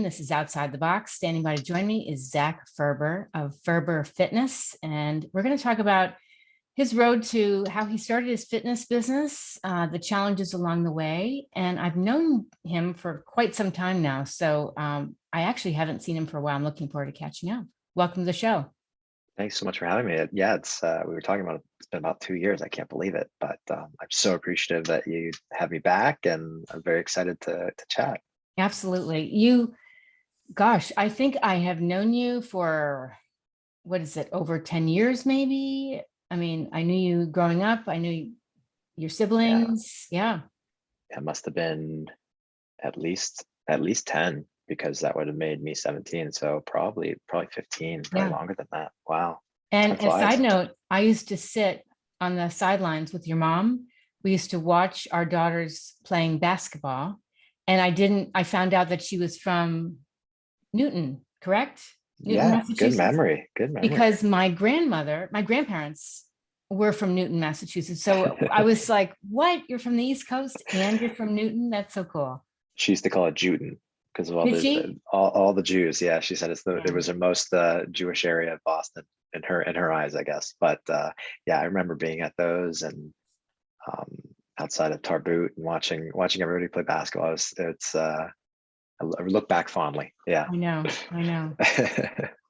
Fitness is outside the box. Standing by to join me is Zach Faerber of Faerber Fitness. And we're going to talk about his road to how he started his fitness business, the challenges along the way. And I've known him for quite some time now. So I actually haven't seen him for a while. I'm looking forward to catching up. Welcome to the show. Thanks so much for having me. Yeah, it's we were talking about it. It's been about 2 years. I can't believe it, but I'm so appreciative that you have me back, and I'm very excited to chat. Absolutely. Gosh, I think I have known you for, what is it, over 10 years, maybe? I mean, I knew you growing up. I knew your Yeah, siblings. Yeah. it must have been at least 10, because that would have made me 17. So probably 15, probably Yeah. longer than that. Wow, time And a side flies. note, I used to sit on the sidelines with your mom. We used to watch our daughters playing basketball. And I found out that she was from Newton, correct? Newton, Yeah, good Massachusetts. memory. Good memory. Because my grandparents were from Newton, Massachusetts. So I was like, what? You're from the East Coast and you're from Newton? That's so cool. She used to call it Juden because of all Did the she? all the Jews. Yeah, she said it Yeah. was the most Jewish area of Boston in her eyes, I guess. But yeah, I remember being at those, and um, outside of Tarboot, and watching everybody play basketball. I look back fondly. Yeah. I know. I know.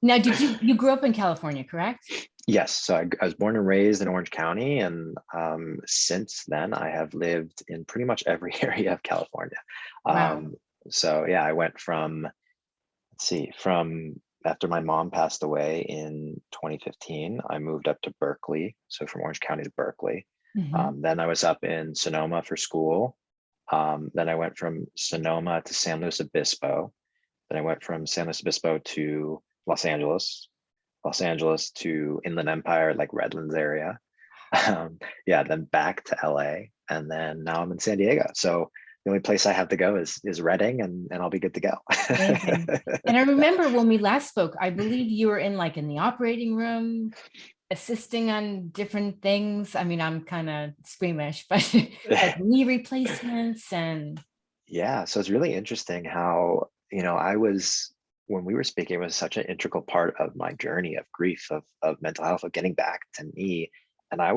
Now, you grew up in California, correct? Yes. So I was born and raised in Orange County, and since then I have lived in pretty much every area of California. Wow. Um, so yeah, I went from, let's see, from after my mom passed away in 2015, I moved up to Berkeley. So from Orange County to Berkeley. Hmm. Then I was up in Sonoma for school. Then I went from Sonoma to San Luis Obispo. Then I went from San Luis Obispo to Los Angeles, Los Angeles to Inland Empire, like Redlands area. Yeah, then back to LA, and then now I'm in San Diego. So the only place I have to go is Redding, and I'll be good to go. Amazing. And I remember when we last spoke, I believe you were in the operating room, assisting on different things. I mean, I'm kind of squeamish, but like knee replacements and Yeah, so it's really interesting how, I was, when we were speaking, it was such an integral part of my journey of grief, of mental health, of getting back to me. And I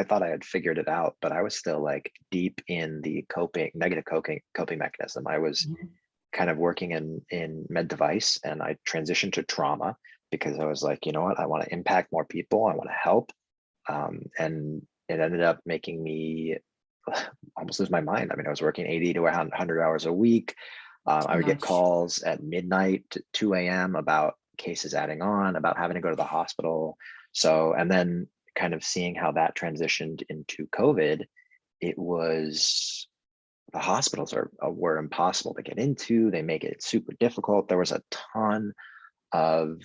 thought I had figured it out, but I was still like deep in the negative coping mechanism. I was Mhm. kind of working in med device, and I transitioned to trauma because I was like, you know what, I want to impact more people, I want to help. And it ended up making me almost lose my mind. I mean, I was working 80 to 100 hours a week. I Too would get much. calls at midnight to 2 a.m. about cases adding on, about having to go to the hospital. So, and then kind of seeing how that transitioned into COVID, it was, the hospitals were impossible to get into. They make it super difficult. There was a ton of,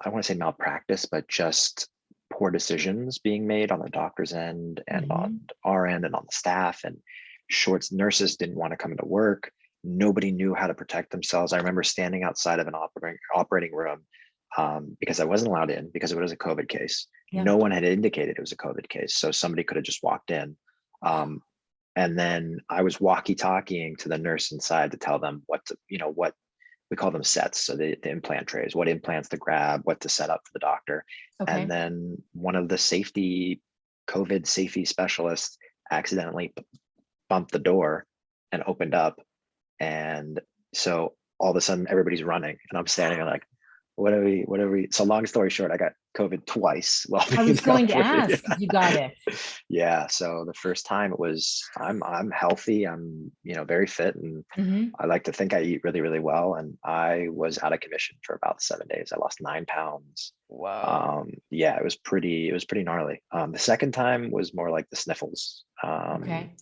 I don't want to say malpractice, but just poor decisions being made on the doctor's end and on Mhm. our end and on the staff. And shorts nurses didn't want to come into work. Nobody knew how to protect themselves. I remember standing outside of an operating room, because I wasn't allowed in because it was a COVID case. Yeah. No one had indicated it was a COVID case, so somebody could have just walked in. Um, and then I was walkie-talkieing to the nurse inside to tell them what we call them sets. So the implant trays, what implants to grab, what to set up for the doctor. And Okay. then one of the COVID safety specialists accidentally bumped the door and opened up. And so all of a sudden everybody's running, and I'm standing there like, what are we? So long story short, I got COVID twice while I being was going to operated. ask if you got it. Yeah. So the first time it was, I'm healthy. I'm, very fit, and Hmm. I like to think I eat really, really well. And I was out of commission for about 7 days. I lost 9 pounds. Whoa. Yeah, it was pretty gnarly. The second time was more like the sniffles. Okay.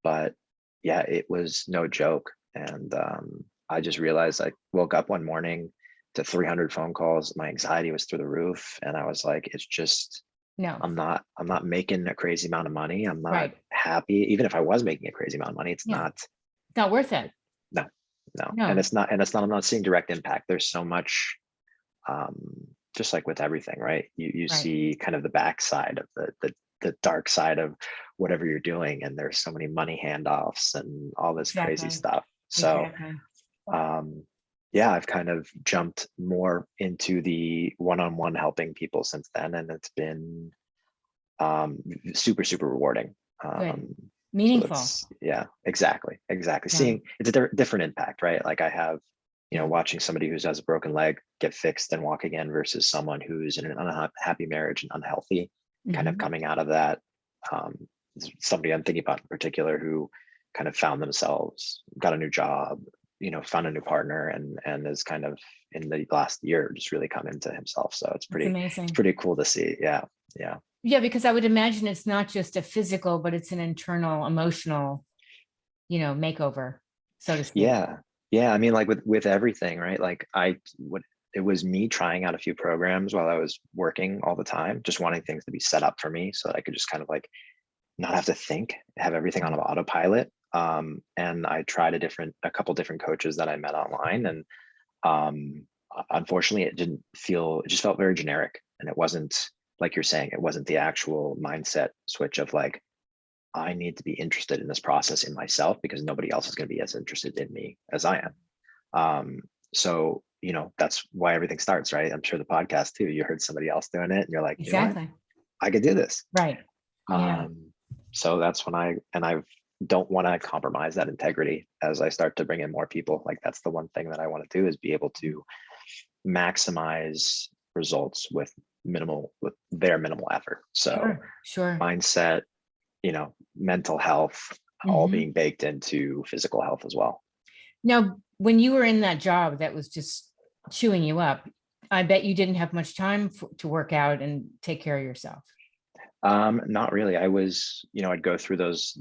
But yeah, it was no joke. And I just realized, I woke up one morning to 300 phone calls. My anxiety was through the roof. And I was like, it's just, No. I'm not making a crazy amount of money. I'm not Right. happy. Even if I was making a crazy amount of money, it's Yeah. not, It's not worth it. no, no. And No. I'm not seeing direct impact. There's so much, um, just like with everything, right? You Right. see kind of the backside of the dark side of whatever you're doing. And there's so many money handoffs and all this crazy Exactly. stuff. So, Exactly. um, yeah, I've kind of jumped more into the one-on-one helping people since then, and it's been super, super rewarding. Good. Um, so Meaningful. it's, yeah, exactly. Yeah. Seeing it's a different impact, right? Like I have, Yeah. watching somebody who has a broken leg get fixed and walk again versus someone who's in an unhappy marriage and unhealthy, kind of Hmm. coming out of that. Um, Somebody I'm thinking about in particular who kind of found themselves, got a new job, found a new partner, and is kind of in the last year just really come into himself. So It's it's amazing. pretty cool to see. Yeah, yeah. Yeah, because I would imagine it's not just a physical, but it's an internal, emotional, makeover, so to speak. Yeah. Yeah. I mean, like with everything, right? Like it was me trying out a few programs while I was working all the time, just wanting things to be set up for me so that I could just kind of like not have to think, have everything on autopilot. And I tried a couple different coaches that I met online, and unfortunately it just felt very generic, and it wasn't, like you're saying, it wasn't the actual mindset switch of like, I need to be interested in this process in myself because nobody else is going to be as interested in me as I am. So, that's why everything starts, right? I'm sure the podcast too, you heard somebody else doing it and you're like, you know what, Exactly. I could do this. Right. Yeah. So that's when I don't want to compromise that integrity as I start to bring in more people. Like that's the one thing that I want to do, is be able to maximize results with their minimal effort. So Sure. Sure. mindset, mental health, all Hmm. being baked into physical health as well. Now, when you were in that job that was just chewing you up, I bet you didn't have much time to work out and take care of yourself. Not really. I was, I'd go through those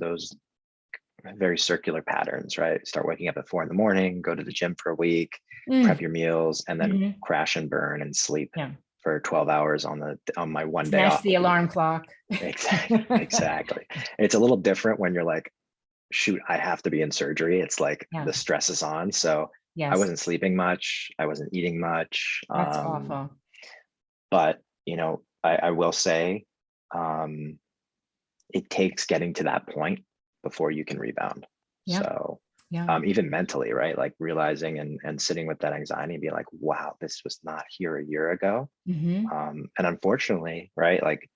very circular patterns, right? Start waking up at 4 in the morning, go to the gym for a week, prep Mm. your meals, and then Hmm. crash and burn and sleep Yeah. for 12 hours on my one day Smash off the a week. alarm clock. Exactly. It's a little different when you're like, shoot, I have to be in surgery. It's like the Yes. stress is on. So I Yes. wasn't sleeping much. I wasn't eating much. That's awful. But I will say, um, it takes getting to that point before you can rebound. Yeah. So Yeah. even mentally, right? Like realizing and sitting with that anxiety and being like, wow, this was not here a year ago. Hmm. And unfortunately, right, like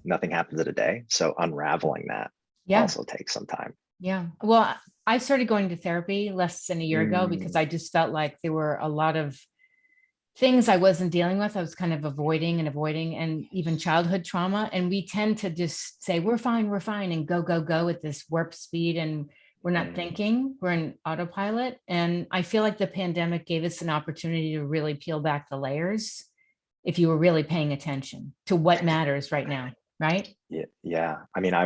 nothing happens in a day. So unraveling that Yeah. also takes some time. Yeah. Well, I started going to therapy less than a year ago because Mm, I just felt like there were a lot of things I wasn't dealing with. I was kind of avoiding, and even childhood trauma. And we tend to just say, we're fine, and go at this warp speed. And we're not mm, thinking, we're in autopilot. And I feel like the pandemic gave us an opportunity to really peel back the layers if you were really paying attention to what matters right now. Right. yeah, yeah. I mean, I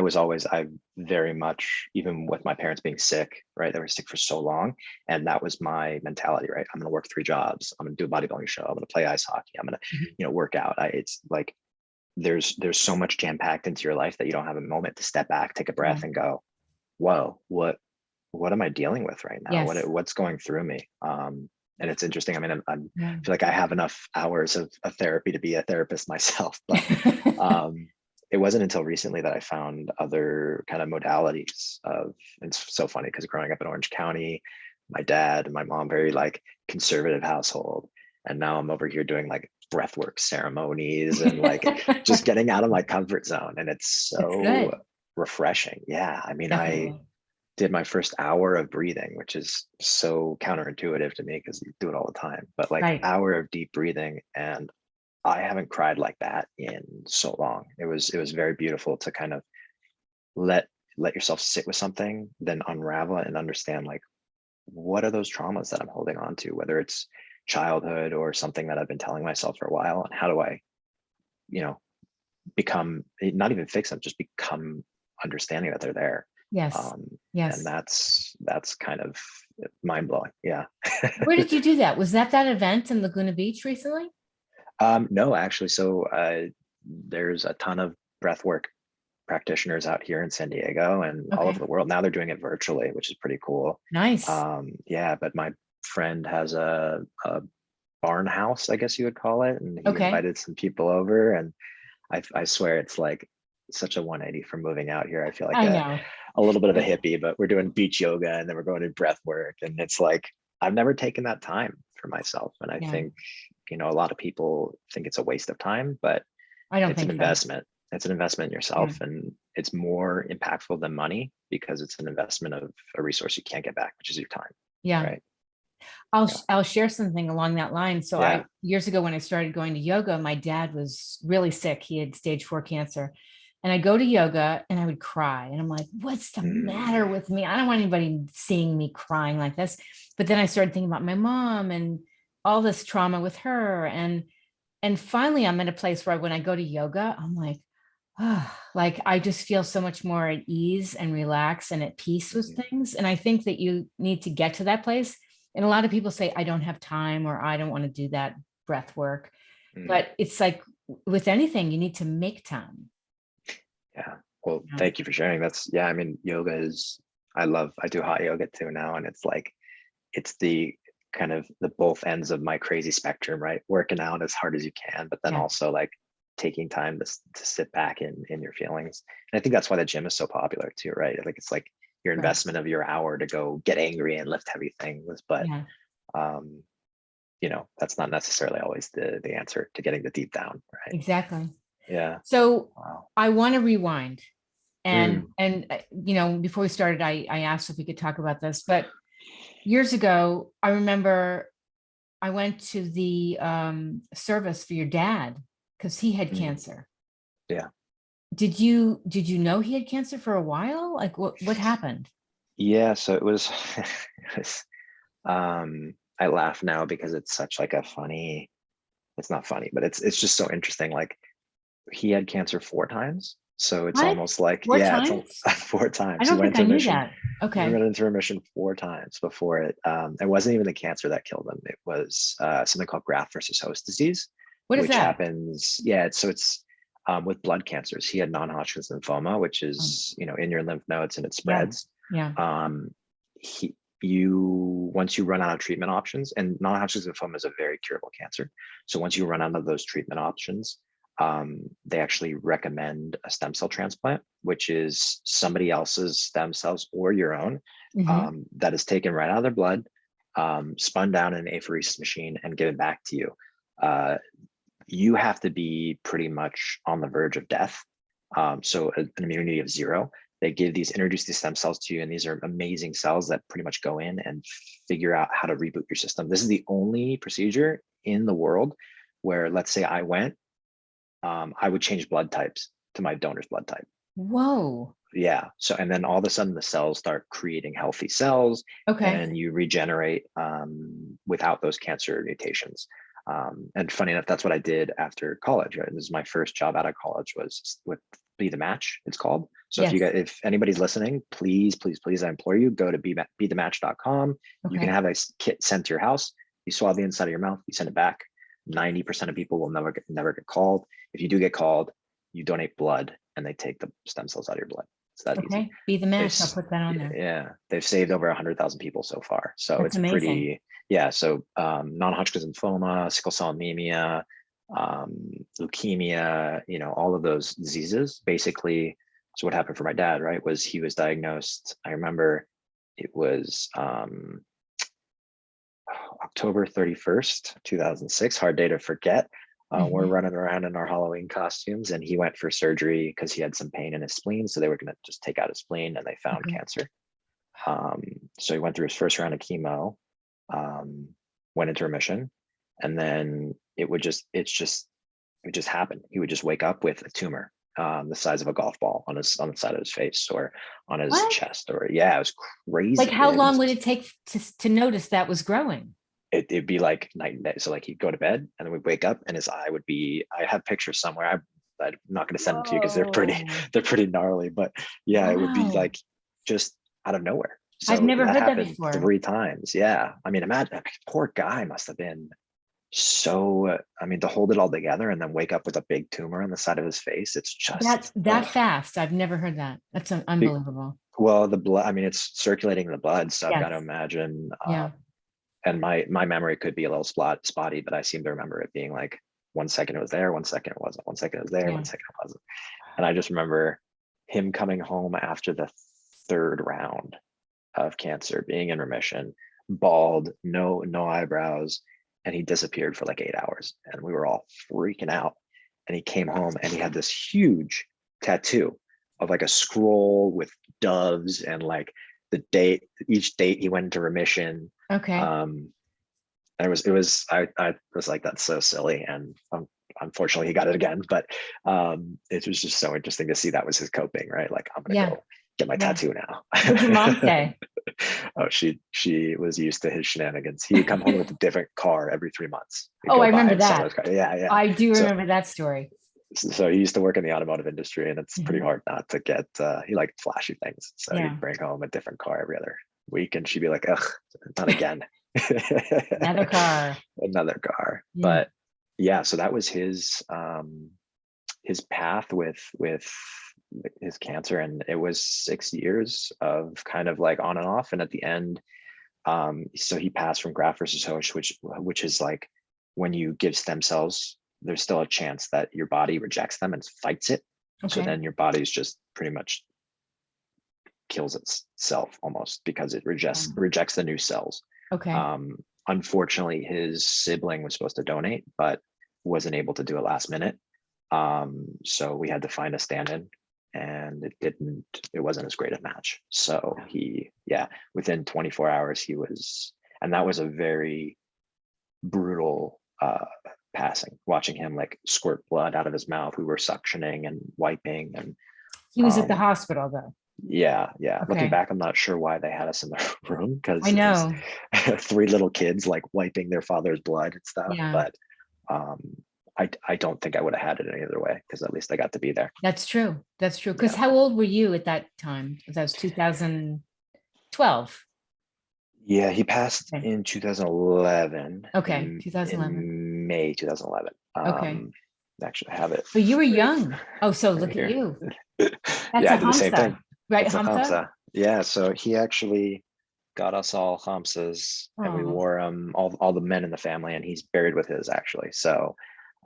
very much, even with my parents being sick, right? They were sick for so long. And that was my mentality, right? I'm going to work 3 jobs. I'm going to do a bodybuilding show. I'm going to play ice hockey. I'm going to, Mhm. work out. It's like, there's so much jam packed into your life that you don't have a moment to step back, take a Yeah. breath and go, whoa, what am I dealing with right now? Yes. What's going through me? And it's interesting. I mean, I Yeah. feel like I have enough hours of therapy to be a therapist myself, but um, it wasn't until recently that I found other kind of modalities of, and it's so funny because growing up in Orange County, my dad and my mom, very like conservative household. And now I'm over here doing like breathwork ceremonies and like just getting out of my comfort zone. And it's It's so good. refreshing. Yeah. I mean, I Definitely. did my first hour of breathing, which is so counterintuitive to me because you do it all the time, but like Right. hour of deep breathing, and I haven't cried like that in so long. It was very beautiful to kind of let let yourself sit with something, then unravel it and understand like, what are those traumas that I'm holding on to, whether it's childhood or something that I've been telling myself for a while, and how do I, you know, become, not even fix them, just become understanding that they're there. Yes. Um, and Yes. that's kind of mind blowing. Yeah. Where did you do that? Was that event in Laguna Beach recently? No, actually. So there's a ton of breathwork practitioners out here in San Diego and all over Okay. the world. Now they're doing it virtually, which is pretty cool. Nice. Yeah, but my friend has a barn house, I guess you would call it, and he Okay. invited some people over, and I swear it's like such a 180 from moving out here. I feel like I know. a little bit of a hippie, but we're doing beach yoga and then we're going to breath work, and it's like I've never taken that time for myself. And I Yeah. think, a lot of people think it's a waste of time, but I don't it's an think so. investment. It's an investment in Yeah. yourself, and it's more impactful than money because it's an investment of a resource you can't get back, which is your time. Yeah. Right. I'll share something along that line. So Yeah. years ago when I started going to yoga, my dad was really sick. He had stage 4 cancer. And I go to yoga and I would cry. And I'm like, what's the matter with me? I don't want anybody seeing me crying like this. But then I started thinking about my mom and all this trauma with her. And finally I'm in a place where when I go to yoga, I'm like, oh, like I just feel so much more at ease and relaxed and at peace with things. And I think that you need to get to that place. And a lot of people say, I don't have time, or I don't want to do that breath work. But it's like with anything, you need to make time. Yeah. Well, Yeah. thank you for sharing. I mean, yoga is, I do hot yoga too now. And it's like, it's the kind of the both ends of my crazy spectrum, right? Working out as hard as you can, but then Yeah. also like taking time to sit back in your feelings. And I think that's why the gym is so popular too, right? Like, it's like your Right. investment of your hour to go get angry and lift heavy things. But, Yeah. that's not necessarily always the answer to getting the deep down, right? Exactly. Yeah. So Wow. I want to rewind. And Mm, before we started, I asked if we could talk about this, but years ago, I remember I went to the service for your dad because he had mm, cancer. yeah. Did you know he had cancer for a while? Like what happened? Yeah. So it was, it was I laugh now because it's such like a funny, it's not funny, but it's just so interesting. Like, he had cancer 4 times. So it's What? almost like, Four yeah, times? 4 times. I He don't went think into I knew remission. that. He Okay. went into remission 4 times before it wasn't even the cancer that killed him. It was something called graft versus host disease, What is which that? happens. Yeah. It's with blood cancers. He had non-Hodgkin's lymphoma, which Um, is, in your lymph nodes and it yeah. spreads. Yeah. Um, you once you run out of treatment options, and non-Hodgkin's lymphoma is a very curable cancer. So once you run out of those treatment options, they actually recommend a stem cell transplant, which is somebody else's stem cells or your own, Hmm. that is taken right out of their blood, spun down in an apheresis machine and given back to you. You have to be pretty much on the verge of death. So an immunity of 0. They introduce these stem cells to you, and these are amazing cells that pretty much go in and figure out how to reboot your system. This is the only procedure in the world where, let's say I went, I would change blood types to my donor's blood type. Whoa. Yeah. So, and then all of a sudden the cells start creating healthy cells, Okay. and you regenerate without those cancer mutations. And funny enough, that's what I did after college. Right? This is my first job out of college, was with Be the Match, it's called. So Yes. if anybody's listening, please, please, please, I implore you, go to bethematch.com. You can Okay. have a kit sent to your house. You swab the inside of your mouth, you send it back. 90% of people will never get called. If you do get called, you donate blood and they take the stem cells out of your blood. It's that easy. Okay. Be the They've match. I'll put that on there. yeah, they've saved over 100,000 people so far. So That's it's amazing. pretty, yeah. So non-Hodgkin's lymphoma, sickle cell anemia, leukemia, all of those diseases. Basically, so what happened for my dad, right, was he was diagnosed. I remember it was October 31st, 2006, hard day to forget. We're Mhm. running around in our Halloween costumes, and he went for surgery because he had some pain in his spleen. So they were going to just take out his spleen, and they found Okay. cancer. So he went through his first round of chemo, went into remission, and then it would just happen. He would just wake up with a tumor the size of a golf ball on the side of his face or on his What? chest. Or yeah, it was Like crazy. how long would it take to notice that was growing? It'd be like night and day. So like he'd go to bed and then we'd wake up and his eye would be, I have pictures somewhere. I'm not going to send them to you because Whoa. they're pretty gnarly, but yeah, it would be Wow. like just out of nowhere. I've So never that heard that happened before. 3 times. Yeah. I mean, imagine, poor guy must have been so, I mean, to hold it all together and then wake up with a big tumor on the side of his face. It's That just, that fast. I've never heard that. That's unbelievable. well, the blood, I mean, it's circulating in the blood. So I've got Yes. to imagine, Yeah. and my memory could be a little spotty, but I seem to remember it being like 1 second it was there, 1 second it wasn't, 1 second it was there, Yeah. 1 second it wasn't. And I just remember him coming home after the 3rd round of cancer, being in remission, bald, no eyebrows, and he disappeared for like 8 hours, and we were all freaking out. And he came home and he had this huge tattoo of like a scroll with doves and like the date, each date he went into remission. Okay. And I was like, that's so silly. And unfortunately he got it again, but it was just so interesting to see that was his coping, right? Like, I'm gonna Yeah. go get my Yeah. tattoo now. What'd your mom say? Oh, she was used to his shenanigans. He would come home with a different car every 3 months. He'd Oh, go I buy remember and sell that. his car. Yeah, yeah. I do So remember that story. so he used to work in the automotive industry, and it's pretty Mhm. hard not to get he liked flashy things. So Yeah. he'd bring home a different car every other week, and she'd be like, ugh, not again. Another car. Another car. Yeah. But yeah, so that was his path with his cancer, and it was 6 years of kind of like on and off. And at the end, so he passed from graft versus host, which is like when you give stem cells, there's still a chance that your body rejects them and fights it. So Okay. then your body's just pretty much kills itself almost, because it rejects the new cells. Okay. Unfortunately, his sibling was supposed to donate, but wasn't able to do it last minute. So we had to find a stand-in, and it wasn't as great a match. So within 24 hours he was, and that was a very brutal passing, watching him like squirt blood out of his mouth. We were suctioning and wiping, and He was at the um, hospital though. yeah. Looking Okay. back, I'm not sure why they had us in the room, I because it was know. three little kids like wiping their father's blood and stuff. Yeah. But um, I don't think I would have had it any other way, because at least I got to be there. That's true. That's true. Because Yeah. how old were you at that time? That was 2012. Yeah, he passed Okay. in 2011, Okay. in 2011. May 2011. Okay. Actually, I have it But you were right, young. Oh, so right look at here. you. That's Yeah, a I did the same thing. Hamsa, right? It's a Hamsa? Hamza. Yeah, so he actually got us all Hamzas, and we Oh, wore all the men in the family, and he's buried with his actually. So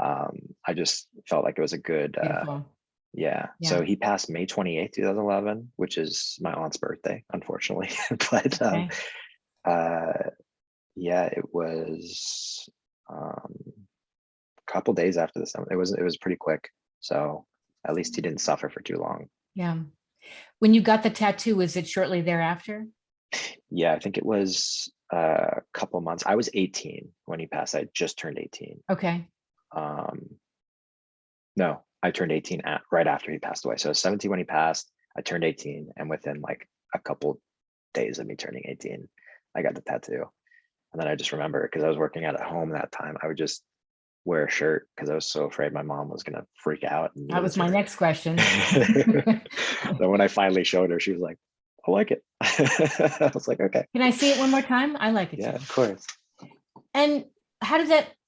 I just felt like it was a good beautiful. yeah. So Yeah. he passed May 28th, 2011, which is my aunt's birthday, unfortunately. But Okay. uh yeah, it was a couple days after this. It was pretty quick. So at least he didn't suffer for too long. Yeah. When you got the tattoo, was it shortly thereafter? Yeah, I think it was a couple months. I was 18 when he passed. I just turned 18. Okay. Um, no, I turned 18 right after he passed away. So I was 17 when he passed. I turned 18, and within like a couple days of me turning 18, I got the tattoo. And then I just remember, because I was working out at home that time, I would just wear a shirt because I was so afraid my mom was gonna freak out and That was lose my her. next question. Then when I finally showed her, she was like, I like it. I was like, okay. Can I see it one more time? I like it Yeah, too. of course. And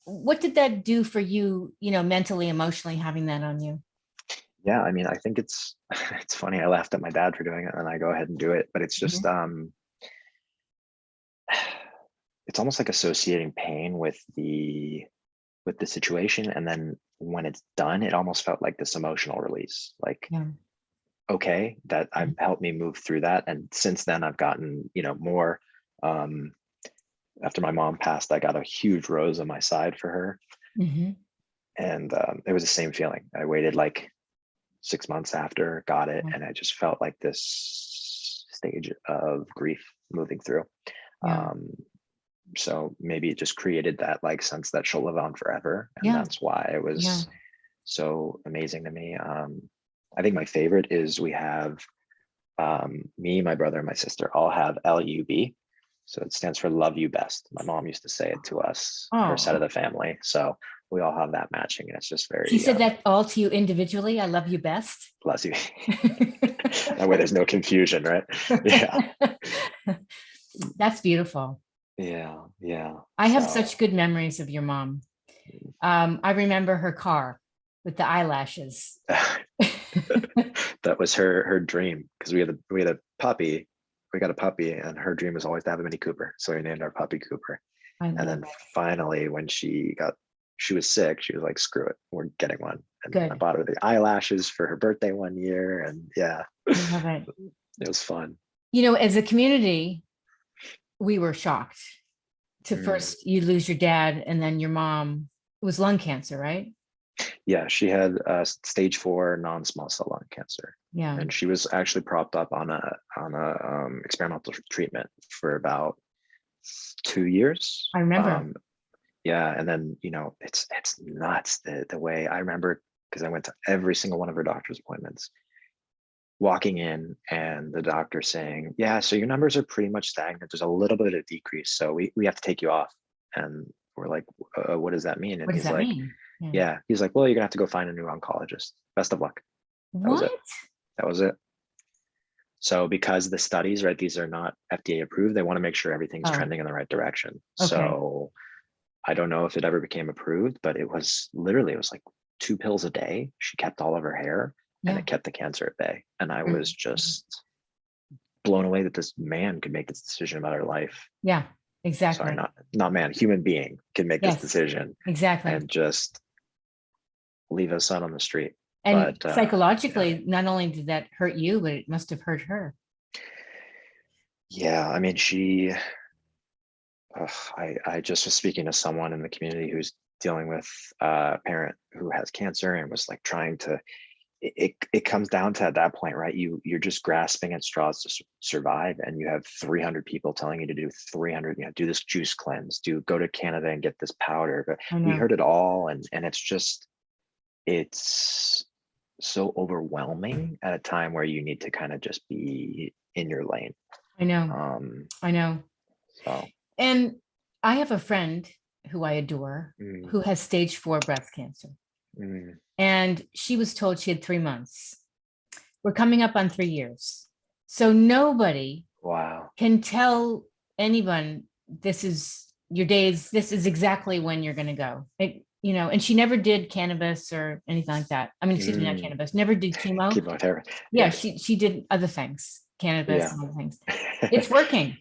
what did that do for you, mentally, emotionally, having that on you? Yeah, I mean, I think it's it's funny. I laughed at my dad for doing it, and I go ahead and do it, but it's just Mhm. it's almost like associating pain with the situation, and then when it's done, it almost felt like this emotional release. Like, Yeah. okay, that I've helped me move through that. And since then I've gotten, more. um After my mom passed, I got a huge rose on my side for her, Hmm. and it was the same feeling. I waited like 6 months after, got it, and I just felt like this stage of grief moving through. Yeah. um so maybe it just created that like sense that she'll live on forever, and Yeah. that's why it Yeah. was so amazing to me. I think my favorite is we have me, my brother, and my sister all have LUB. So it stands for love you best. My mom used to say it to us, her side of Oh, the family. So we all have that matching, and it's just she very said that all to you individually. I love you best. bless you. That way there's no confusion, right? Yeah. That's beautiful. Yeah. Yeah. I have So such good memories of your mom. I remember her car with the eyelashes. that was her dream, because we had a puppy. We got a puppy, and her dream was always to have a Mini Cooper. So we named our puppy Cooper. I And love then it. finally, when she was sick, she was like, screw it, we're getting one. And I Good. bought her the eyelashes for her birthday one year. And yeah, I love it. it was fun. As a community, we were shocked to Mm. first you lose your dad and then your mom was lung cancer, right? Yeah, she had stage 4 non-small cell lung cancer, Yeah, and she was actually propped up on a experimental treatment for about 2 years. I remember. Yeah, and then it's nuts the way I remember, because I went to every single one of her doctor's appointments, walking in and the doctor saying, "Yeah, so your numbers are pretty much stagnant. There's a little bit of decrease, so we have to take you off." And we're like, "What does that mean?" And What does he's that like, mean? Yeah. "Yeah," he's like, "Well, you're gonna have to go find a new oncologist. Best of luck." That was it. What? That was it. So because the studies, right, these are not FDA approved, they want to make sure everything's Oh, trending in the right direction. okay. So I don't know if it ever became approved, but it was like 2 pills a day. She kept all of her hair, and Yeah. it kept the cancer at bay. And I was Mm. just blown away that this man could make this decision about her life. Yeah, Sorry, exactly. not man, human being can make this Yes, decision exactly. and just leave a son on the street. And But yeah, psychologically, not only did that hurt you, but it must have hurt her. yeah. I mean, she. I just was speaking to someone in the community who's dealing with a parent who has cancer and was like trying to. It comes down to, at that point, right? You're just grasping at straws to survive, and you have 300 people telling you to do 300. Do this juice cleanse. Go to Canada and get this powder. But I we know. heard it all, and it's so overwhelming at a time where you need to kind of just be in your lane. I know. Um, I know. so And I have a friend who I adore mm, who has stage 4 breast cancer. mm, And she was told she had 3 months. We're coming up on 3 years. So nobody wow. can tell anyone this is your days, this is exactly when you're going to go. And she never did cannabis or anything like that. I mean, excuse me, not Mm, cannabis, never did chemo. chemotherapy. Yeah, Yeah. she did other things, cannabis Yeah. and other things. It's working.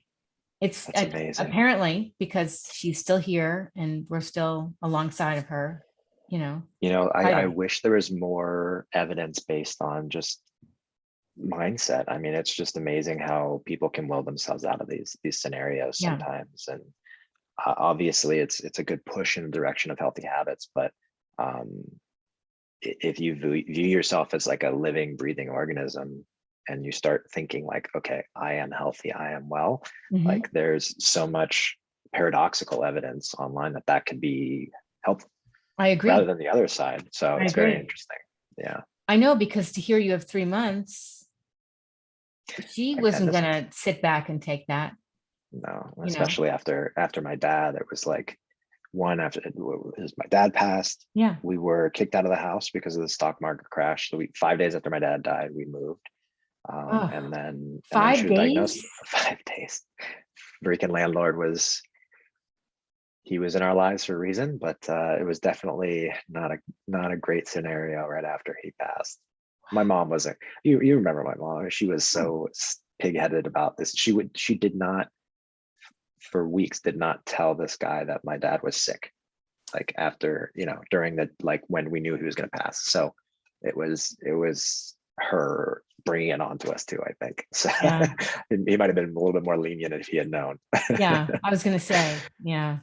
It's That's amazing. apparently because she's still here and we're still alongside of her, I fighting. wish there was more evidence based on just mindset. I mean, it's just amazing how people can will themselves out of these scenarios Yeah, sometimes. And obviously, it's a good push in the direction of healthy habits. But um, if you view yourself as like a living, breathing organism, and you start thinking like, okay, I am healthy, I am well, hmm, like there's so much paradoxical evidence online that could be helpful I rather agree. than the other side. So I it's very agree. interesting. Yeah. I know because to hear you have 3 months, she Again, wasn't this gonna sit back and take that, no, you know. especially after my dad, it was like one after my dad passed, Yeah. we were kicked out of the house because of the stock market crash. So 5 days after my dad died, we moved. Oh, And then she five was diagnosed. days? 5 days. Freaking landlord was he was in our lives for a reason, but it was definitely not a great scenario right after he passed. My mom wasn't. You remember my mom? She was Yeah. so pig-headed about this. She did not, for weeks, did not tell this guy that my dad was sick. Like after, during the, like when we knew he was going to pass. So it was her bringing it on to us too, I think. So Yeah. he might have been a little bit more lenient if he had known. Yeah. I was gonna say, yeah.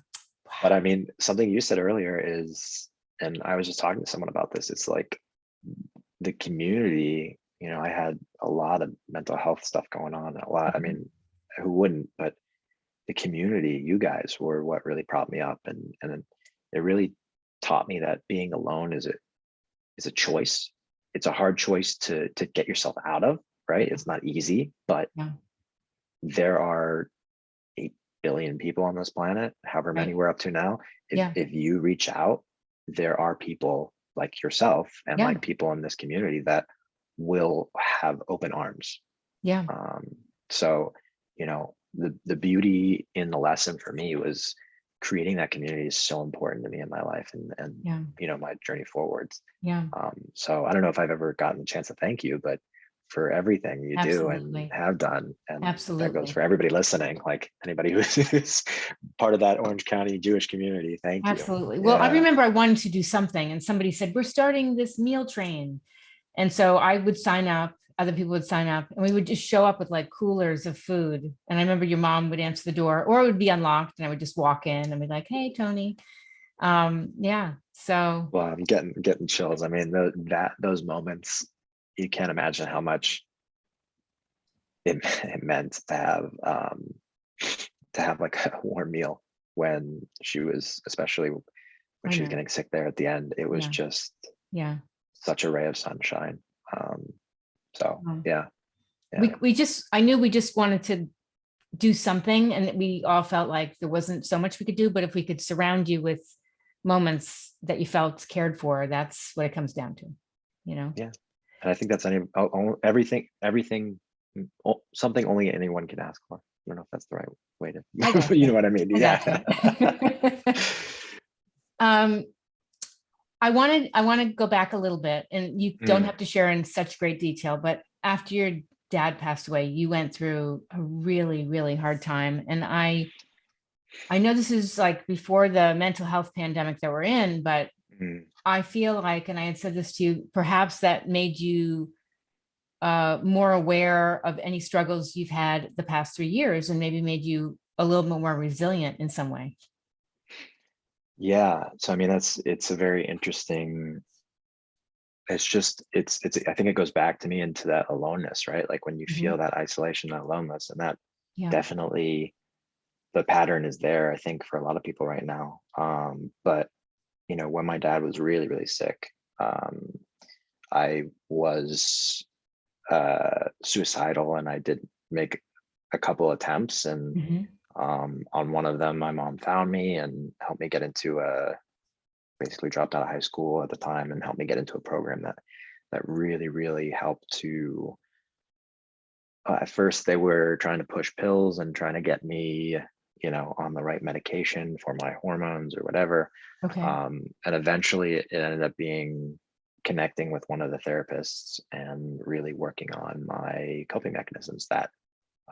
But I mean, something you said earlier is, and I was just talking to someone about this, it's like the community, I had a lot of mental health stuff going on, a lot. I Mhm. mean, who wouldn't? But the community, you guys were what really propped me up, and it really taught me that being alone is a choice. It's a hard choice to get yourself out of, right? It's not easy, but Yeah. there are 8 billion people on this planet, however many Right. we're up to now. if Yeah. if you reach out, there are people like yourself and Yeah. like people in this community that will have open arms. Yeah. So the beauty in the lesson for me was creating that community is so important to me in my life, and Yeah. my journey forwards. Yeah. So I don't know if I've ever gotten a chance to thank you, but for everything you do and Absolutely. have done, and that goes Absolutely. for everybody listening, like anybody who's part of that Orange County Jewish community. Thank you. Absolutely. Well, I Yeah. remember I wanted to do something and somebody said, we're starting this meal train. And so I would sign up other people would sign up, and we would just show up with like coolers of food. And I remember your mom would answer the door, or it would be unlocked, and I would just walk in and be like, "Hey, Tony." Yeah. So Well, I'm getting chills. I mean, those moments, you can't imagine how much it meant to have like a warm meal when she was, especially when I she was know. getting sick there at the end. It was Yeah. just Yeah. such a ray of sunshine. So Um, yeah, we yeah, we just I knew we just wanted to do something, and we all felt like there wasn't so much we could do, but if we could surround you with moments that you felt cared for, that's what it comes down to, you know. yeah. And I think that's everything, something only anyone can ask for. I don't know if that's the right way I to, you know gotcha. what I mean? I Yeah. gotcha. um I want to go back a little bit, and you don't Mm, have to share in such great detail, but after your dad passed away, you went through a really, really hard time. And I know this is like before the mental health pandemic that we're in, but mm. I feel like, and I had said this to you, perhaps that made you more aware of any struggles you've had the past 3 years, and maybe made you a little bit more resilient in some way. Yeah. So I mean, it's a very interesting. It's I think it goes back to me into that aloneness, right? Like when you Mhm. feel that isolation, that aloneness, and that Yeah. definitely the pattern is there, I think, for a lot of people right now. But when my dad was really, really sick, I was suicidal, and I did make a couple attempts, and Mhm. on one of them, my mom found me and helped me get into basically dropped out of high school at the time and helped me get into a program that really, really helped to. At first, they were trying to push pills and trying to get me, on the right medication for my hormones or whatever. Okay. And eventually, it ended up being connecting with one of the therapists and really working on my coping mechanisms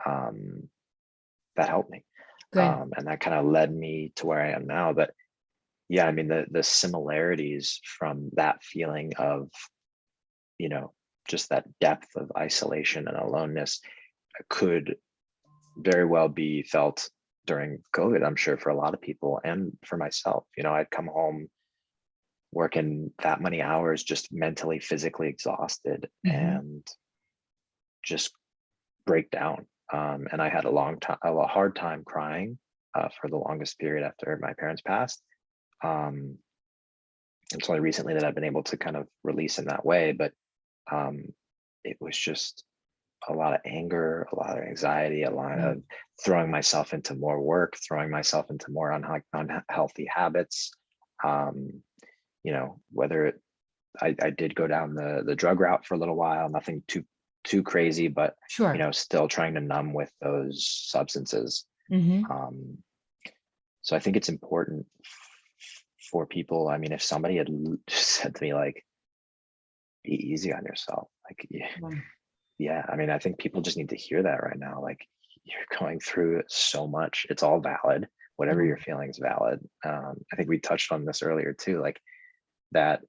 um, that helped me. Good. And that kind of led me to where I am now. But yeah, I mean, the similarities from that feeling of, you know, just that depth of isolation and aloneness could very well be felt during COVID, I'm sure, for a lot of people and for myself. I'd come home working that many hours, just mentally, physically exhausted, Mhm. and just break down. And I had a hard time crying for the longest period after my parents passed. Um, it's only recently that I've been able to kind of release in that way, but um, it was just a lot of anger, a lot of anxiety, a lot Yeah. of throwing myself into more work, throwing myself into more unhealthy habits. Um, whether I did go down the drug route for a little while, nothing too crazy, but Sure. still trying to numb with those substances. Mhm. Um, so I think it's important for people. I mean, if somebody had said to me like, "Be easy on yourself," like, yeah, Yeah. yeah. I mean, I think people just need to hear that right now. Like, you're going through so much. It's all valid. Whatever Yeah. you're feeling is valid. I think we touched on this earlier too, like that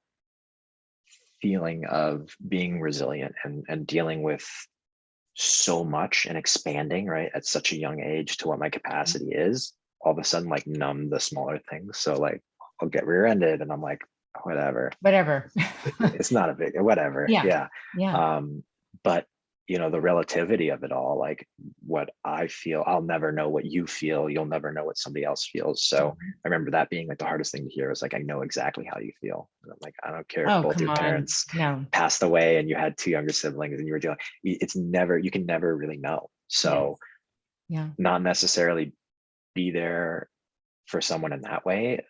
feeling of being resilient and dealing with so much and expanding right at such a young age to what my capacity is, all of a sudden like numb the smaller things. So like I'll get rear-ended and I'm like, whatever, Whatever. it's not a big whatever. Yeah. Yeah. Yeah. But the relativity of it all, like what I feel, I'll never know what you feel, you'll never know what somebody else feels. So Mhm. I remember that being like the hardest thing to hear, is like, I know exactly how you feel, and I'm like, I don't care if Oh, both come your on. parents No. passed away and you had two younger siblings and you were dealing, you can never really know. Yes. So Yeah. not necessarily be there for someone in that way. I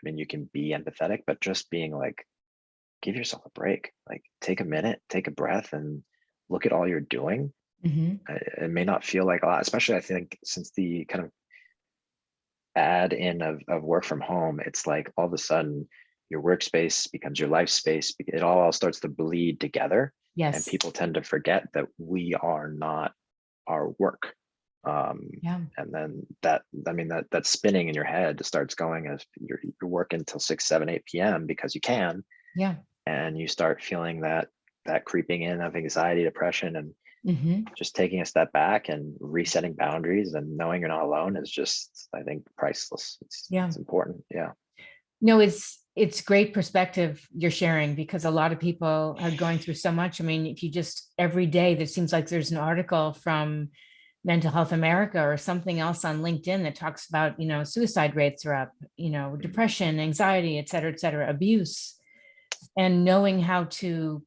mean, you can be empathetic, but just being like, give yourself a break. Like, take a minute, take a breath, and look at all you're doing. Mhm. It may not feel like a lot, especially I think since the kind of add in of work from home, it's like all of a sudden your workspace becomes your life space. It all starts to bleed together, and Yes. people tend to forget that we are not our work. Um, Yeah. and then that spinning in your head starts going as you're working until 6, 7, 8 p.m. because you can, Yeah. and you start feeling that that creeping in of anxiety, depression, and Mhm. just taking a step back and resetting boundaries and knowing you're not alone is just, I think, priceless. Yeah. It's important. Yeah. No, it's great perspective you're sharing, because a lot of people are going through so much. I mean, if you just every day, there seems like there's an article from Mental Health America or something else on LinkedIn that talks about, suicide rates are up, Mhm. depression, anxiety, et cetera, abuse. And knowing how to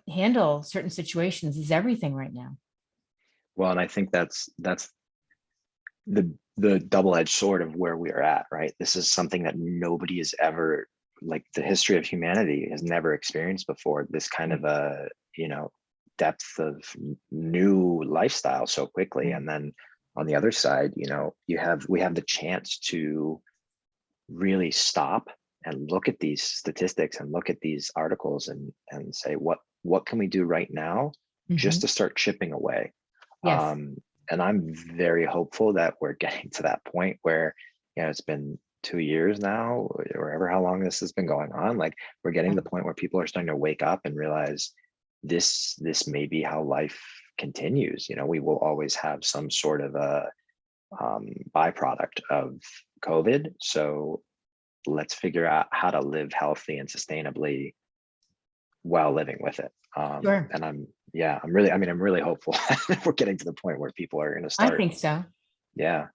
handle certain situations is everything right now. Well, and I think that's the double-edged sword of where we are at, right? This is something that nobody has ever, like, the history of humanity has never experienced before, this kind Right. of a, depth of new lifestyle so quickly. Right. And then on the other side, we have the chance to really stop and look at these statistics and look at these articles and say, what can we do right now just Mhm. to start chipping away. Yes. um, and I'm very hopeful that we're getting to that point where, it's been 2 years now, or ever how long this has been going on. Like, we're getting Yeah. to the point where people are starting to wake up and realize this may be how life continues. We will always have some sort of a byproduct of COVID. So let's figure out how to live healthy and sustainably while living with it. Sure. And I'm really hopeful we're getting to the point where people are going to I start, think so. yeah,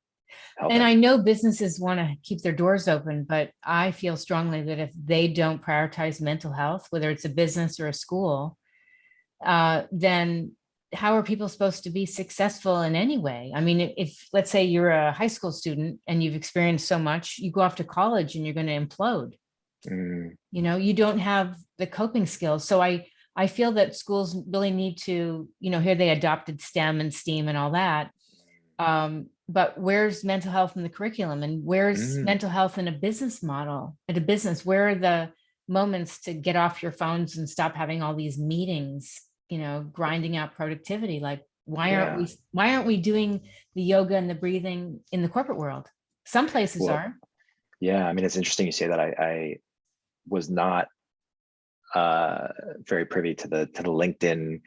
And helping. I know businesses want to keep their doors open, but I feel strongly that if they don't prioritize mental health, whether it's a business or a school, then how are people supposed to be successful in any way? I mean, if let's say you're a high school student and you've experienced so much, you go off to college and you're going to implode. Mm, You don't have the coping skills. So I feel that schools really need to, here they adopted STEM and STEAM and all that. But where's mental health in the curriculum, and where's mm, mental health in a business model at a business? Where are the moments to get off your phones and stop having all these meetings, grinding out productivity? Like, yeah. why aren't we doing the yoga and the breathing in the corporate world? Some places Well, are. yeah. I mean, it's interesting you say that. I was not uh, very privy to the LinkedIn,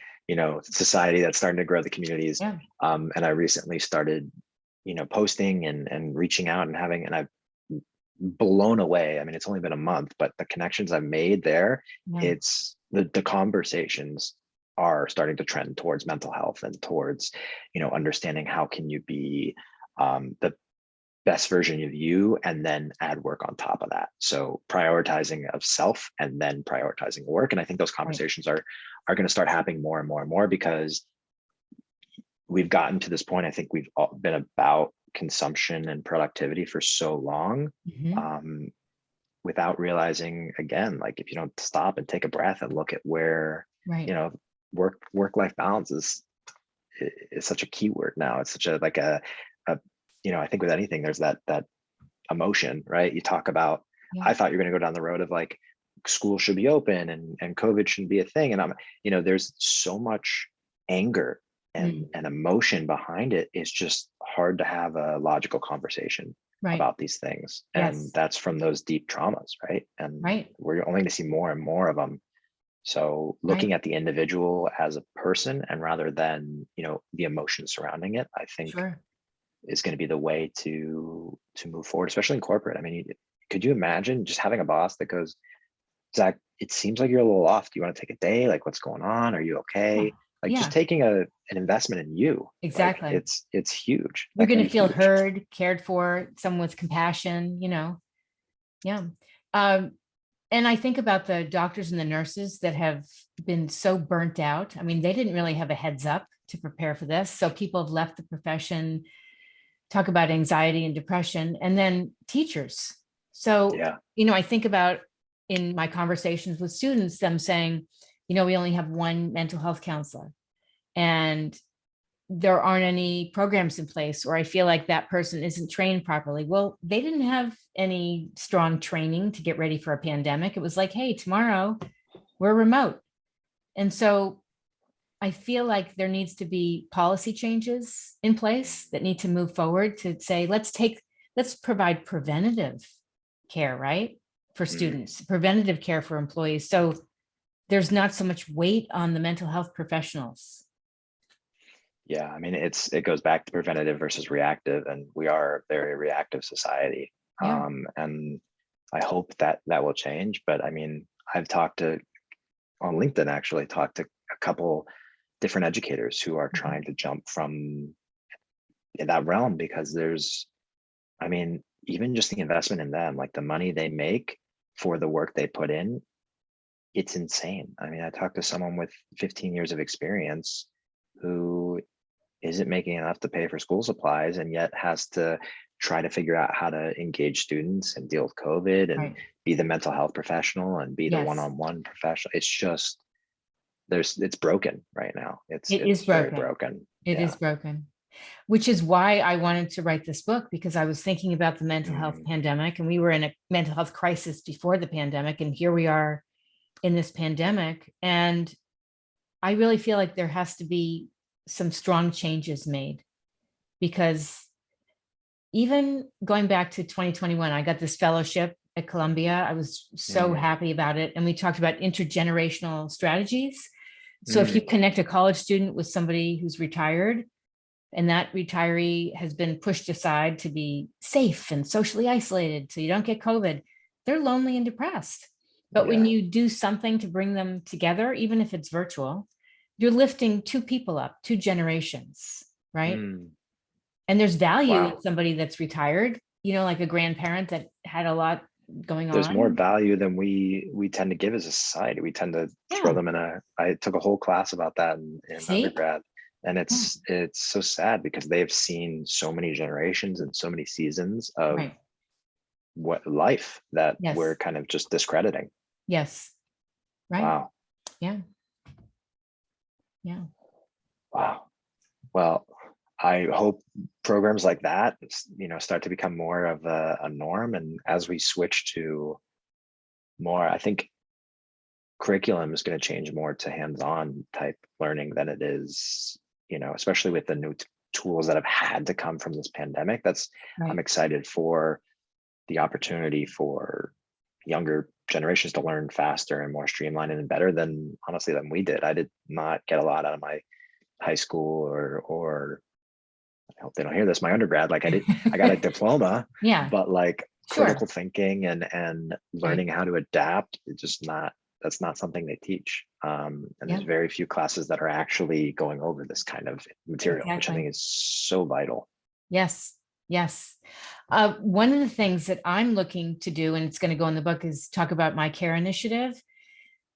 society that's starting to grow the communities. Yeah. And I recently started, posting and reaching out and I've blown away. I mean, it's only been a month, but the connections I've made there, Yeah. it's the conversations are starting to trend towards mental health and towards, understanding how can you be the best version of you and then add work on top of that. So prioritizing of self and then prioritizing work. And I think those Right. conversations are going to start happening more and more and more, because we've gotten to this point. I think we've all been about consumption and productivity for so long, Mhm. um, without realizing, again, like, if you don't stop and take a breath and look at where, Right. you know, work life balance is such a key word now. It's such a, like a I think with anything, there's that emotion, right? You talk about, Yeah. I thought you're going to go down the road of, like, school should be open and COVID shouldn't be a thing. And there's so much anger Mm. and emotion behind it. It's just hard to have a logical conversation Right. about these things. And Yes. that's from those deep traumas, right? And Right. we're only going to see more and more of them. So looking Right. at the individual as a person, and rather than, the emotion surrounding it, I think Sure. is going to be the way to move forward, especially in corporate. I mean, could you imagine just having a boss that goes, Zach, it seems like you're a little off. Do you want to take a day? Like, what's going on? Are you Yeah. okay? Like, just Yeah. taking an investment in you. Like, Exactly. it's huge. You're That can going be to feel huge. heard, cared for, someone with compassion. Yeah. Um, and I think about the doctors and the nurses that have been so burnt out. I mean, they didn't really have a heads up to prepare for this. So people have left the profession, talk about anxiety and depression, and then teachers. So, Yeah. I think about in my conversations with students, them saying, we only have one mental health counselor, and there aren't any programs in place, or I feel like that person isn't trained properly. Well, they didn't have any strong training to get ready for a pandemic. It was like, hey, tomorrow we're remote. And so I feel like there needs to be policy changes in place that need to move forward to say, let's provide preventative care, right? For Mm, students, preventative care for employees. So there's not so much weight on the mental health professionals. Yeah, I mean, it goes back to preventative versus reactive, and we are a very reactive society. Yeah. And I hope that that will change. But I mean, I've talked to on LinkedIn, actually talked to a couple different educators who are Mhm. trying to jump from that realm because there's, I mean, even just the investment in them, like the money they make for the work they put in, it's insane. I mean, I talked to someone with 15 years of experience who isn't making enough to pay for school supplies and yet has to try to figure out how to engage students and deal with COVID and Right. be the mental health professional and be the Yes, one-on-one professional. It's just it's broken right now. it is It's very broken. broken. It Yeah. is broken, which is why I wanted to write this book, because I was thinking about the mental health Mm, pandemic, and we were in a mental health crisis before the pandemic, and here we are in this pandemic. And I really feel like there has to be some strong changes made, because even going back to 2021, I got this fellowship at Columbia. I was so mm, happy about it. And we talked about intergenerational strategies. So if you mm. connect a college student with somebody who's retired, and that retiree has been pushed aside to be safe and socially isolated so you don't get COVID, they're lonely and depressed. But when Yeah. you do something to bring them together, even if it's virtual, you're lifting two people up, two generations, right? Mm. And there's value in Wow. somebody that's retired, like a grandparent that had a lot going There's more on. value than we tend to give as a society. We tend to throw Yeah. them in I took a whole class about that in See? undergrad. And Yeah. it's so sad because they've seen so many generations and so many seasons of Right. what life that we're Yes. kind of just discrediting. Yes. Right. Wow. Yeah. Yeah. Wow. Well, I hope programs like that, start to become more of a norm. And as we switch to more, I think curriculum is going to change more to hands-on type learning than it is, especially with the new tools that have had to come from this pandemic. I'm Right. excited for the opportunity for younger generations to learn faster and more streamlined and better than honestly than we did. I did not get a lot out of my high school or I hope they don't hear this, my undergrad. Like I got a diploma, Yeah. but like Sure. critical thinking and Right. learning how to adapt, it's just not, that's not something they teach. And there's Yeah. very few classes that are actually going over this kind of material, which I Exactly. think is so vital. Yes. Yes. One of the things that I'm looking to do, and it's going to go in the book, is talk about my care initiative.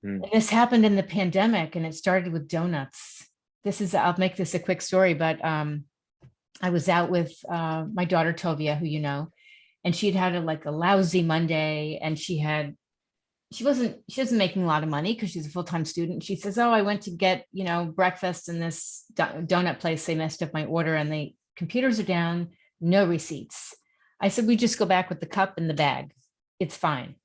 Mm, And this happened in the pandemic, and it started with donuts. I'll make this a quick story, but I was out with my daughter Tovia, who and she'd had a lousy Monday, and she wasn't making a lot of money because she's a full-time student. She says, "Oh, I went to get breakfast in this donut place. They messed up my order, and the computers are down, no receipts." I said, "We just go back with the cup and the bag. It's fine."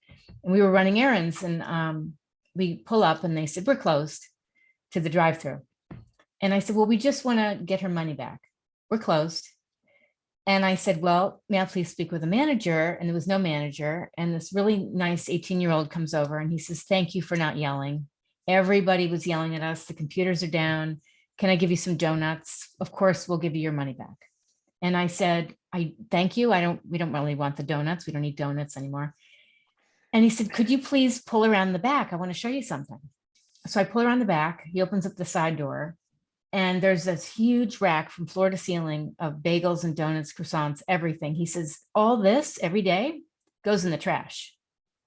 And we were running errands, and we pull up, and they said, "We're closed," to the drive-through. And I said, "Well, we just want to get her money back. We're closed." And I said, "Well, may I please speak with a manager?" And there was no manager. And this really nice 18-year-old comes over, and he says, "Thank you for not yelling. Everybody was yelling at us. The computers are down. Can I give you some donuts? Of course, we'll give you your money back." And I said, "I thank you. We don't really want the donuts. We don't need donuts anymore." And he said, "Could you please pull around the back? I want to show you something." So I pull around the back. He opens up the side door, and there's this huge rack from floor to ceiling of bagels and donuts, croissants, everything. He says, "All this every day goes in the trash."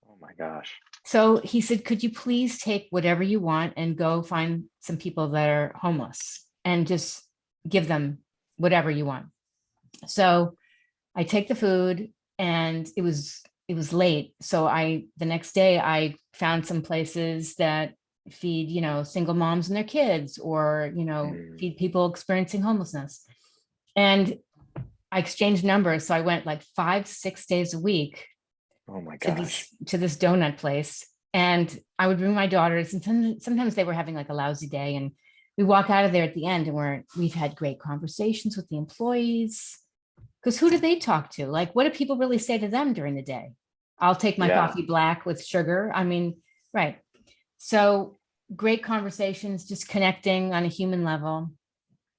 oh my gosh. So he said, "Could you please take whatever you want and go find some people that are homeless and just give them whatever you want?" So I take the food, and it was late. So the next day I found some places that feed, single moms and their kids, or, Mm, feed people experiencing homelessness. And I exchanged numbers. So I went like 5, 6 days a week oh my to gosh. this donut place. And I would bring my daughters, and sometimes they were having like a lousy day. And we walk out of there at the end, and we've had great conversations with the employees. Because who do they talk to? Like, what do people really say to them during the day? "I'll take my Yeah. coffee black with sugar." I mean, right. So great conversations, just connecting on a human level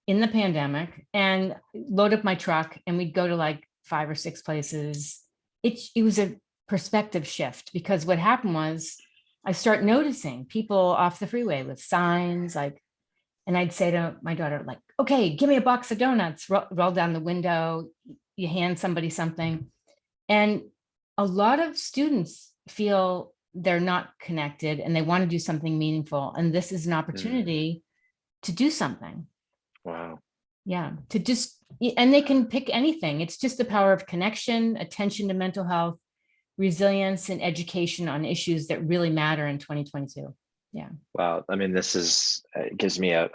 in the pandemic, and load up my truck and we'd go to like 5 or 6 places. It was a perspective shift, because what happened was I start noticing people off the freeway with signs like, and I'd say to my daughter, like, okay, give me a box of donuts, roll down the window, you hand somebody something. And a lot of students feel they're not connected and they want to do something meaningful. And this is an Mm, opportunity to do something. wow. Yeah. To just, and they can pick anything. It's just the power of connection, attention to mental health, resilience, and education on issues that really matter in 2022. Yeah. Wow. I mean, this is, it gives me a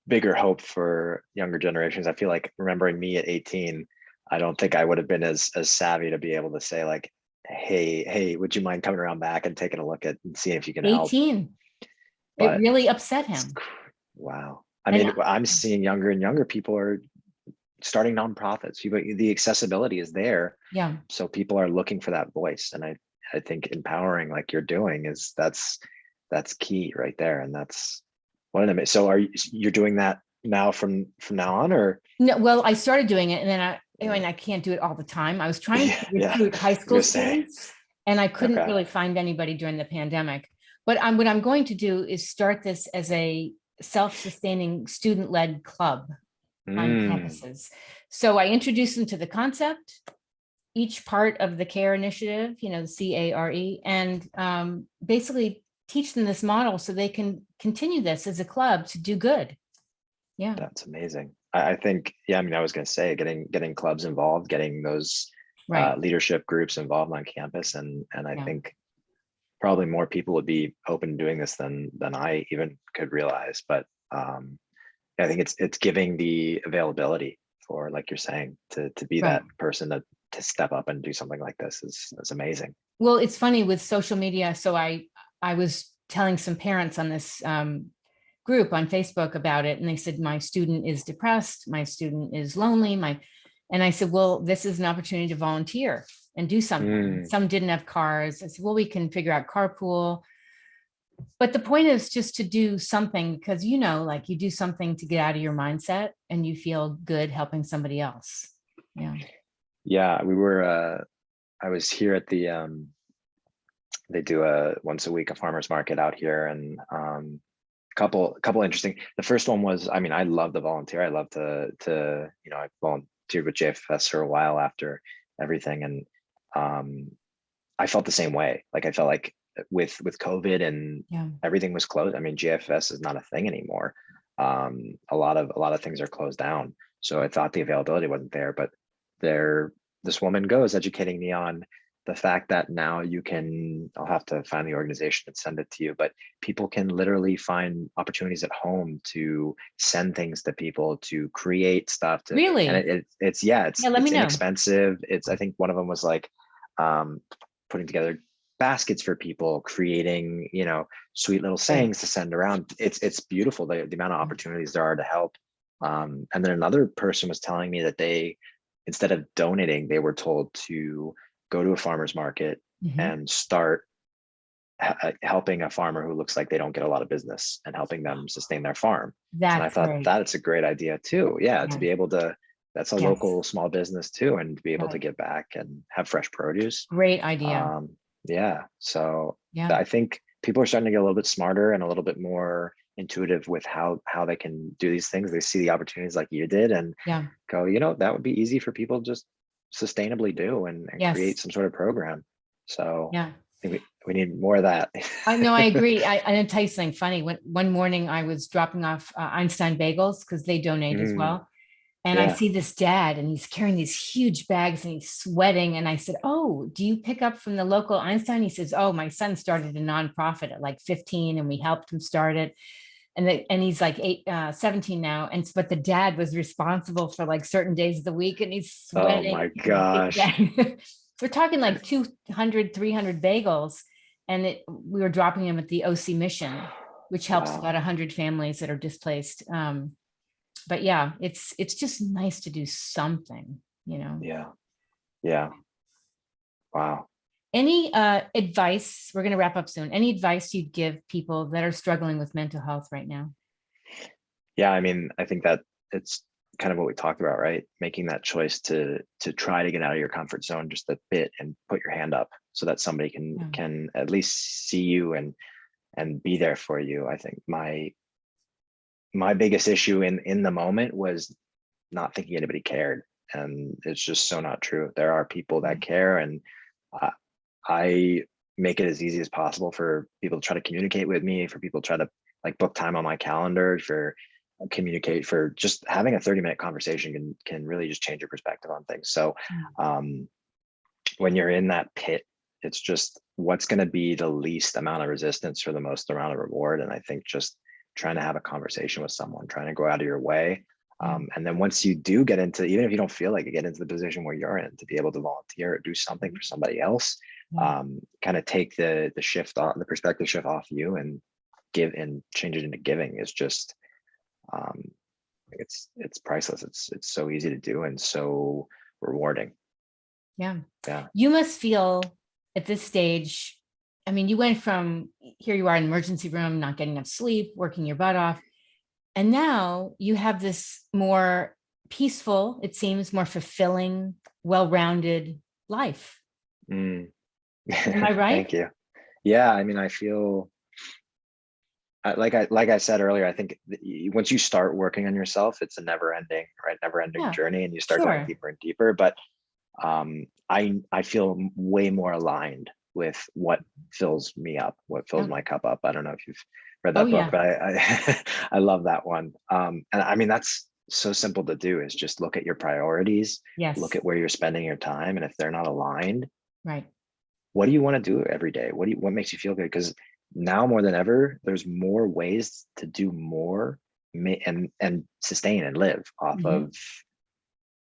bigger hope for younger generations. I feel like remembering me at 18, I don't think I would have been as savvy to be able to say like, hey, would you mind coming around back and taking a look at and seeing if you can help? 18. It But really upset it's, him. wow. I And mean, I'm seeing younger and younger people are starting nonprofits. The accessibility is there, yeah. so people are looking for that voice. And I think empowering like you're doing is that's key right there. And that's one of them. So you're doing that now from now on, or No, well, I started doing it and then I yeah, mean, I can't do it all the time. I was trying to yeah. recruit high I was school gonna say, students and I couldn't okay. really find anybody during the pandemic. But what I'm going to do is start this as a self-sustaining student-led club on Mm, campuses. So I introduce them to the concept, each part of the CARE initiative, the CARE, and basically teach them this model so they can continue this as a club to do good. Yeah, that's amazing. I think, yeah, I mean, I was gonna say getting clubs involved, getting those right. leadership groups involved on campus, and I Yeah, think probably more people would be open to doing this than I even could realize. But I think it's giving the availability for, like you're saying, to be right. that person to step up and do something like this is amazing. Well, it's funny with social media. So I was telling some parents on this group on Facebook about it, and they said my student is depressed, my student is lonely, and I said, well, this is an opportunity to volunteer and do something. Mm, Some didn't have cars. I said, well, we can figure out carpool. But the point is just to do something, because like you do something to get out of your mindset and you feel good helping somebody else. Yeah. yeah, we were. I was here at the. They do a once a week a farmers market out here, and couple interesting. The first one was, I mean, I love to volunteer. I love to I volunteered with JFS for a while after everything, and um, I felt the same way. Like I felt like with COVID and Yeah. everything was closed. I mean, JFS is not a thing anymore. A lot of things are closed down. So I thought the availability wasn't there, but there, this woman goes educating me on the fact that now you can, I'll have to find the organization and send it to you, but people can literally find opportunities at home to send things to people, to create stuff to, and Really? it's, yeah, Yeah. Let me it's know. inexpensive. It's, I think one of them was like, um, putting together baskets for people, creating, sweet little Great. sayings to send around. It's beautiful, the amount of opportunities there are to help. And then another person was telling me that they, instead of donating, they were told to go to a farmer's market Mhm. and start helping a farmer who looks like they don't get a lot of business and helping them sustain their farm. And I That's thought great. that's a great idea too. Yeah, to Yeah. be able to, that's a Yes. local small business too, and to be able to Right. give back and have fresh produce. Great idea. um, yeah, so Yeah. I think people are starting to get a little bit smarter and a little bit more intuitive with how they can do these things. They see the opportunities like you did and Yeah. go, that would be easy for people to just sustainably do and Yes. create some sort of program. So Yeah. I think we need more of that. I know. I agree. I tell you something funny. One morning I was dropping off Einstein bagels because they donate as Mm, well. And I yeah. see this dad and he's carrying these huge bags and he's sweating. And I said, oh, do you pick up from the local Einstein? He says, oh, my son started a nonprofit at like 15 and we helped him start it. And he's like 17 now. And but the dad was responsible for like certain days of the week and he's Oh sweating my and carrying a big gosh. bag. We're talking like 200, 300 bagels. And we were dropping them at the OC mission, which helps about Wow. 100 families that are displaced. But yeah, it's just nice to do something. Yeah. Yeah. Wow. Any advice, we're going to wrap up soon. Any advice you'd give people that are struggling with mental health right now? Yeah, I mean, I think that it's kind of what we talked about, right? Making that choice to try to get out of your comfort zone just a bit and put your hand up so that somebody Yeah. can at least see you and be there for you. I think my biggest issue in the moment was not thinking anybody cared, and it's just so not true. There are people that care, and uh, I make it as easy as possible for people to try to communicate with me, for people to try to like book time on my calendar, for communicate, for just having a 30-minute conversation can really just change your perspective on things. So um, when you're in that pit, it's just what's going to be the least amount of resistance for the most amount of reward. And I think just trying to have a conversation with someone, trying to go out of your way. Yeah. And then once you do get into, even if you don't feel like it, get into the position where you're in, to be able to volunteer or do something for somebody else, Yeah. kind of take the shift off, the perspective shift off you, and give and change it into giving is just, um, it's priceless. It's so easy to do and so rewarding. Yeah. Yeah. You must feel at this stage, I mean, you went from here you are in the emergency room, not getting enough sleep, working your butt off. And now you have this more peaceful, it seems more fulfilling, well-rounded life. Mm. Am I right? Thank you. Yeah, I mean, I feel like I said earlier, I think once you start working on yourself, it's a never ending, right? Never ending Yeah, journey, and you start going sure. deeper and deeper. But I feel way more aligned with what fills me up, what fills Yeah. my cup up. I don't know if you've read Oh, that book, yeah. but I I love that one. And I mean, that's so simple to do, is just look at your priorities, look Yes. at where you're spending your time, and if they're not aligned, Right. what do you want to do every day? What makes you feel good? Because now more than ever, there's more ways to do more, and sustain and live off Mhm. of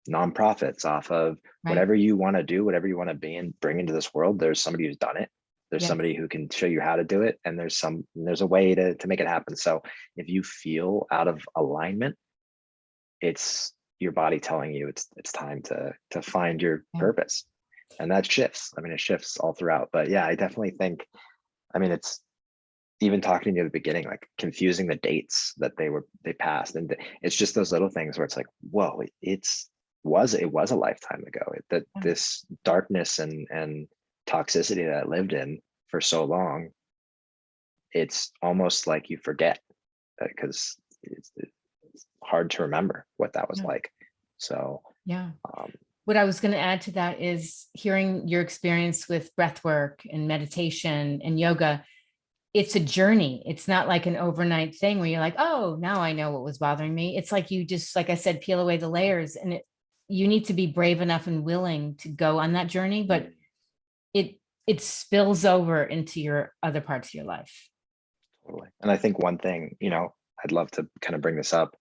nonprofits, off of Right. whatever you want to do, whatever you want to be and bring into this world. There's somebody who's done it. There's Yes. somebody who can show you how to do it, and there's a way to make it happen. So if you feel out of alignment, it's your body telling you it's time to find your Yeah. purpose, and that shifts. I mean, it shifts all throughout. But yeah, I definitely think. I mean, it's even talking to you at the beginning, like confusing the dates that they passed, and it's just those little things where it's like, whoa, it was a lifetime ago. That Yeah. this darkness and toxicity that I lived in for so long, it's almost like you forget, because it's hard to remember what that was Yeah. like. So Yeah. um, What I was going to add to that is hearing your experience with breath work and meditation and yoga. It's a journey. It's not like an overnight thing where you're like, oh, now I know what was bothering me. It's like you just, like I said, peel away the layers, and you need to be brave enough and willing to go on that journey, but mm, it it spills over into your other parts of your life. totally. And I think one thing, I'd love to kind of bring this up,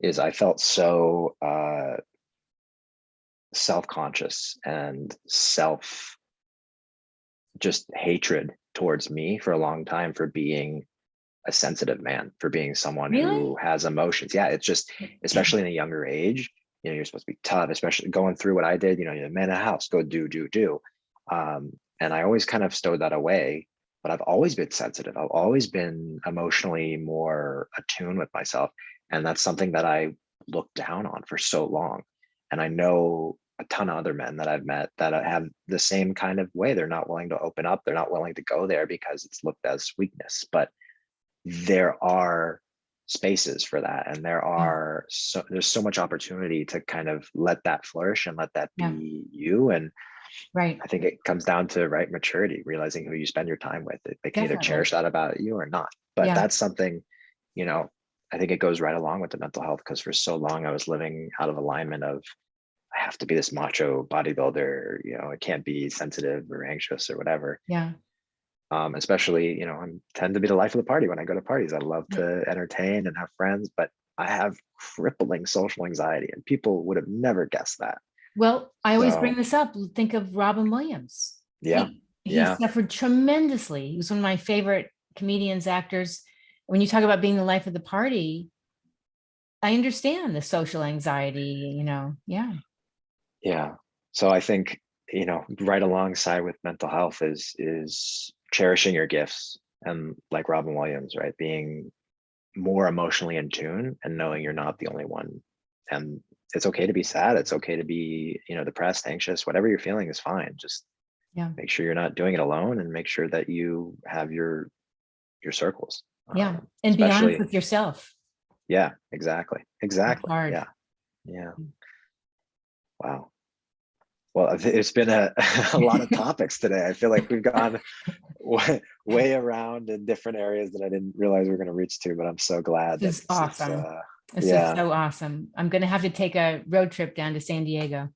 is I felt so self-conscious and just hatred towards me for a long time, for being a sensitive man, for being someone Really? who has emotions. Yeah, it's just, especially in a younger age, you're supposed to be tough, especially going through what I did. You're a man in a house, go do. And I always kind of stowed that away, but I've always been sensitive. I've always been emotionally more attuned with myself. And that's something that I looked down on for so long. And I know a ton of other men that I've met that have the same kind of way. They're not willing to open up. They're not willing to go there because it's looked as weakness. But there are spaces for that, and Yeah. there's so much opportunity to kind of let that flourish and let that Yeah. be you. And Right. I think it comes down to right maturity, realizing who you spend your time with. They can either Definitely. cherish that about you or not. But Yeah. that's something, you know I think it goes right along with the mental health, because for so long I was living out of alignment of, I have to be this macho bodybuilder, I can't be sensitive or anxious or whatever. Yeah. Especially, I tend to be the life of the party when I go to parties. I love Yeah. to entertain and have friends, but I have crippling social anxiety, and people would have never guessed that. Well, I always bring So this up. Think of Robin Williams. yeah, He yeah, suffered tremendously. He was one of my favorite comedians, actors. When you talk about being the life of the party, I understand the social anxiety, Yeah. yeah. So I think right alongside with mental health is cherishing your gifts, and like Robin Williams, right? Being more emotionally in tune and knowing you're not the only one. And it's okay to be sad. It's okay to be, depressed, anxious, whatever you're feeling is fine. Just Yeah. make sure you're not doing it alone, and make sure that you have your circles. Yeah. And be honest Especially, with yourself. yeah, exactly. It's hard. Yeah. Yeah. Wow. Well, it's been a lot of topics today. I feel like we've gone way around in different areas that I didn't realize we were going to reach to, but I'm so glad that This is awesome. This is yeah. so awesome. I'm going to have to take a road trip down to San Diego.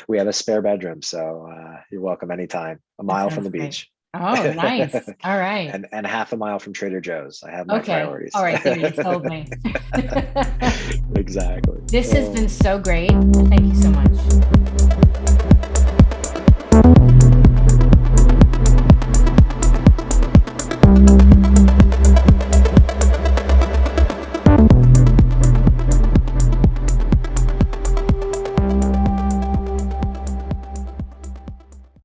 We have a spare bedroom, so you're welcome anytime. A mile from the Great. beach. Oh, nice. All right. And half a mile from Trader Joe's. I have my Okay. priorities. All right. There, you told me. Exactly. This has been so great. Thank you so much.